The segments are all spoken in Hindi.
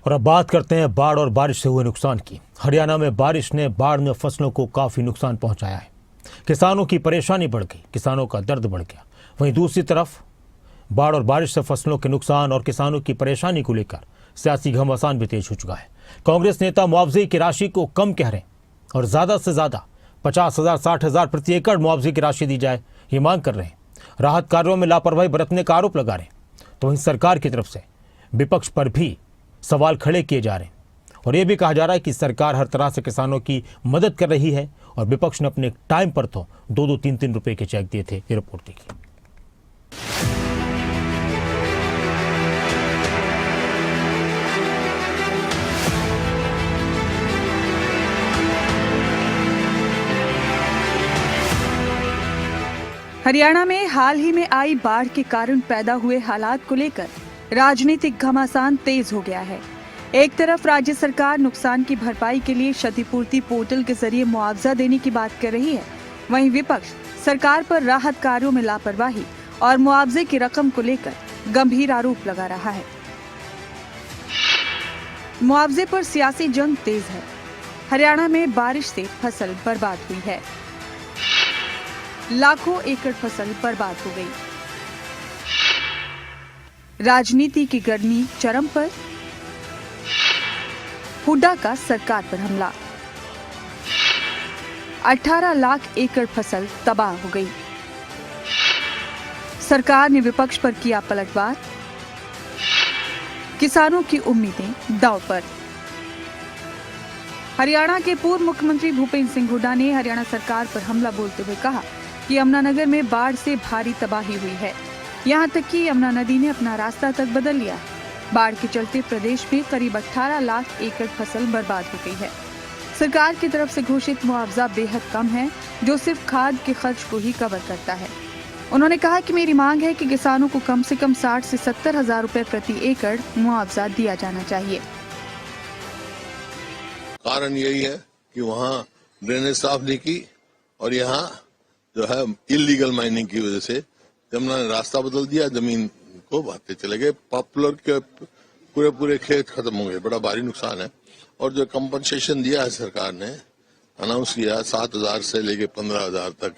और अब बात करते हैं बाढ़ और बारिश से हुए नुकसान की। हरियाणा में बारिश ने बाढ़ में फसलों को काफी नुकसान पहुंचाया है। किसानों की परेशानी बढ़ गई, किसानों का दर्द बढ़ गया। वहीं दूसरी तरफ बाढ़ और बारिश से फसलों के नुकसान और किसानों की परेशानी को लेकर सियासी घमासान भी तेज हो चुका है। कांग्रेस नेता मुआवजे की राशि को कम कह रहे हैं और ज्यादा से ज्यादा 50,000 60,000 प्रति एकड़ मुआवजे की राशि दी जाए, ये मांग कर रहे हैं। राहत कार्यों में लापरवाही बरतने का आरोप लगा रहे हैं। तो वहीं सरकार की तरफ से विपक्ष पर भी सवाल खड़े किए जा रहे हैं और ये भी कहा जा रहा है कि सरकार हर तरह से किसानों की मदद कर रही है और विपक्ष ने अपने टाइम पर तो 2-2 3-3 रुपए के चेक दिए थे। ये रिपोर्ट देखिए। हरियाणा में हाल ही में आई बाढ़ के कारण पैदा हुए हालात को लेकर राजनीतिक घमासान तेज हो गया है। एक तरफ राज्य सरकार नुकसान की भरपाई के लिए क्षतिपूर्ति पोर्टल के जरिए मुआवजा देने की बात कर रही है, वहीं विपक्ष सरकार पर राहत कार्यों में लापरवाही और मुआवजे की रकम को लेकर गंभीर आरोप लगा रहा है। मुआवजे पर सियासी जंग तेज है। हरियाणा में बारिश से फसल बर्बाद हुई है, लाखों एकड़ फसल बर्बाद हो गई। राजनीति की गर्मी चरम पर, हुड्डा का सरकार पर हमला। 18 लाख एकड़ फसल तबाह हो गई। सरकार ने विपक्ष पर किया पलटवार। किसानों की उम्मीदें दांव पर। हरियाणा के पूर्व मुख्यमंत्री भूपेंद्र सिंह हुड्डा ने हरियाणा सरकार पर हमला बोलते हुए कहा कि यमुनानगर में बाढ़ से भारी तबाही हुई है। यहां तक कि यमुना नदी ने अपना रास्ता तक बदल लिया। बाढ़ के चलते प्रदेश में करीब 18 लाख एकड़ फसल बर्बाद हो गई है। सरकार की तरफ से घोषित मुआवजा बेहद कम है, जो सिर्फ खाद के खर्च को ही कवर करता है। उन्होंने कहा कि मेरी मांग है कि किसानों को कम से कम 60 से 70 हजार रुपए प्रति एकड़ मुआवजा दिया जाना चाहिए। कारण यही है कि वहाँ ड्रेनेज साफ नहीं की और यहाँ जो है इलीगल माइनिंग की वजह से यमुना ने रास्ता बदल दिया, जमीन को बहाते चले गए। पॉपुलर के पूरे खेत खत्म हो गए, बड़ा भारी नुकसान है। और जो कंपनसेशन दिया है सरकार ने अनाउंस किया 7,000 से लेके 15,000 तक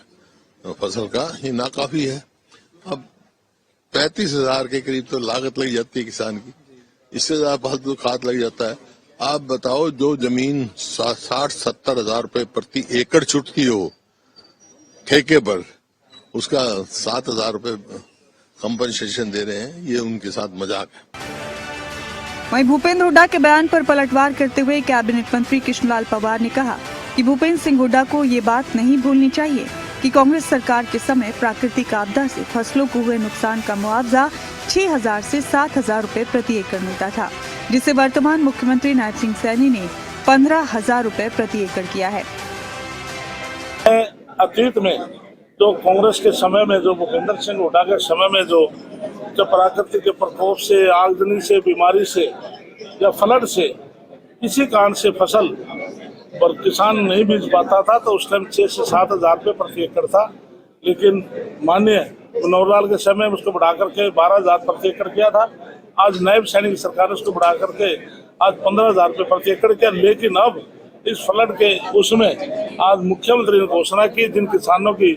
फसल का, ये नाकाफी है। अब 35,000 के करीब तो लागत लग जाती है किसान की, इससे ज्यादा फालतू खाद लग जाता है। आप बताओ, जो जमीन 60-70 हजार रुपए प्रति एकड़ छुटती हो ठेके पर, उसका 7,000 रुपए कंपनसेशन दे रहे हैं, ये उनके साथ मजाक है। वहीं भूपेंद्र हुड्डा के बयान पर पलटवार करते हुए कैबिनेट मंत्री कृष्णलाल पंवार ने कहा कि भूपेंद्र सिंह हुड्डा को ये बात नहीं भूलनी चाहिए कि कांग्रेस सरकार के समय प्राकृतिक आपदा से फसलों को हुए नुकसान का मुआवजा 6,000 से 7,000 रुपए प्रति एकड़ मिलता था, जिसे वर्तमान मुख्यमंत्री नायब सिंह सैनी ने 15,000 रुपए प्रति एकड़ किया है। अतीत में जो कांग्रेस के समय में, जो भूपेंद्र सिंह हुड्डा के समय में जो प्राकृतिक के प्रकोप से, आगजनी से, बीमारी से या फ्लड से, किसी कारण से फसल और किसान नहीं बीज पाता था, तो उस टाइम 6 से 7 हजार रुपये प्रति एकड़ था। लेकिन माननीय मनोहर के समय में उसको बढ़ा करके 12,000 प्रति एकड़ किया था। आज नायब सैनी की सरकार ने उसको बढ़ा करके आज 15,000 रुपये प्रति एकड़ किया। लेकिन अब इस फ्लड के उसमें आज मुख्यमंत्री ने घोषणा की, जिन किसानों की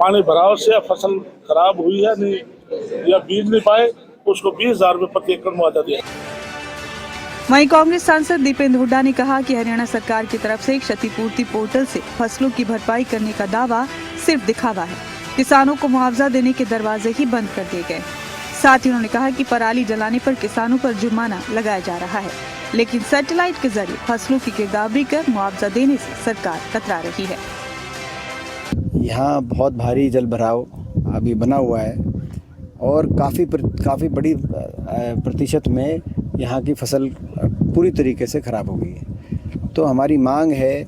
पानी भराव से फसल खराब हुई है नहीं या बीज नहीं पाए, उसको 20,000 रुपये प्रति एकड़ मुआवजा दिया। वहीं कांग्रेस सांसद दीपेंद्र हुड्डा ने कहा कि हरियाणा सरकार की तरफ से क्षतिपूर्ति पोर्टल से फसलों की भरपाई करने का दावा सिर्फ दिखावा है। किसानों को मुआवजा देने के दरवाजे ही बंद कर दिए गए। साथ ही उन्होंने कहा कि पराली जलाने पर किसानों पर जुर्माना लगाया जा रहा है, लेकिन सैटेलाइट के जरिए फसलों की गिरदावरी कर मुआवजा देने से सरकार कतरा रही है। यहाँ बहुत भारी जल भराव अभी बना हुआ है और काफ़ी बड़ी प्रतिशत में यहाँ की फसल पूरी तरीके से खराब हो गई है। तो हमारी मांग है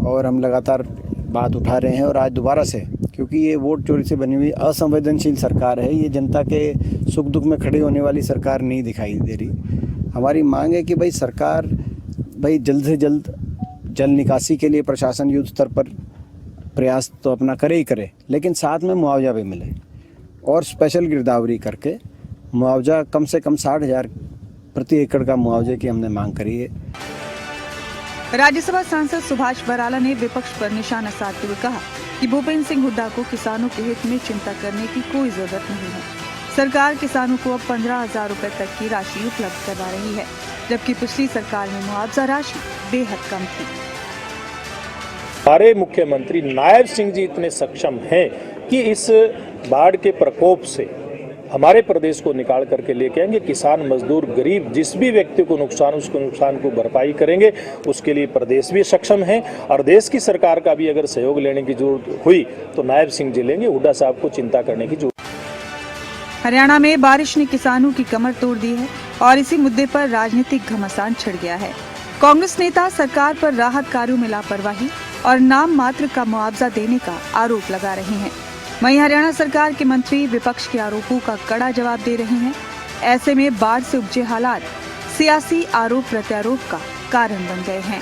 और हम लगातार बात उठा रहे हैं, और आज दोबारा से, क्योंकि ये वोट चोरी से बनी हुई असंवेदनशील सरकार है, ये जनता के सुख दुख में खड़े होने वाली सरकार नहीं दिखाई दे रही। हमारी मांग है कि भाई सरकार जल्द से जल्द जल निकासी के लिए प्रशासन युद्ध स्तर पर प्रयास तो अपना करे ही करे, लेकिन साथ में मुआवजा भी मिले और स्पेशल गिरदावरी करके मुआवजा कम से कम 60,000 प्रति एकड़ का मुआवजे की हमने मांग करी है। राज्यसभा सांसद सुभाष बराला ने विपक्ष पर निशाना साधते हुए कहा कि भूपेंद्र सिंह हुड्डा को किसानों के हित में चिंता करने की कोई जरूरत नहीं है। सरकार किसानों को अब 15,000 रुपए तक की राशि उपलब्ध करवा रही है, जबकि पिछली सरकार में मुआवजा राशि बेहद कम थी। हमारे मुख्यमंत्री नायब सिंह जी इतने सक्षम हैं कि इस बाढ़ के प्रकोप से हमारे प्रदेश को निकाल करके लेके आएंगे। किसान, मजदूर, गरीब, जिस भी व्यक्ति को नुकसान, उसको नुकसान को भरपाई करेंगे। उसके लिए प्रदेश भी सक्षम है और देश की सरकार का भी अगर सहयोग लेने की जरूरत हुई तो नायब सिंह जी लेंगे। हुड्डा साहब को चिंता करने की जरूरत। हरियाणा में बारिश ने किसानों की कमर तोड़ दी है और इसी मुद्दे पर राजनीतिक घमासान छिड़ गया है। कांग्रेस नेता सरकार पर राहत कार्यों में लापरवाही और नाम मात्र का मुआवजा देने का आरोप लगा रहे हैं। वहीं हरियाणा सरकार के मंत्री विपक्ष के आरोपों का कड़ा जवाब दे रहे हैं। ऐसे में बाढ़ से उपजे हालात सियासी आरोप प्रत्यारोप का कारण बन गए हैं।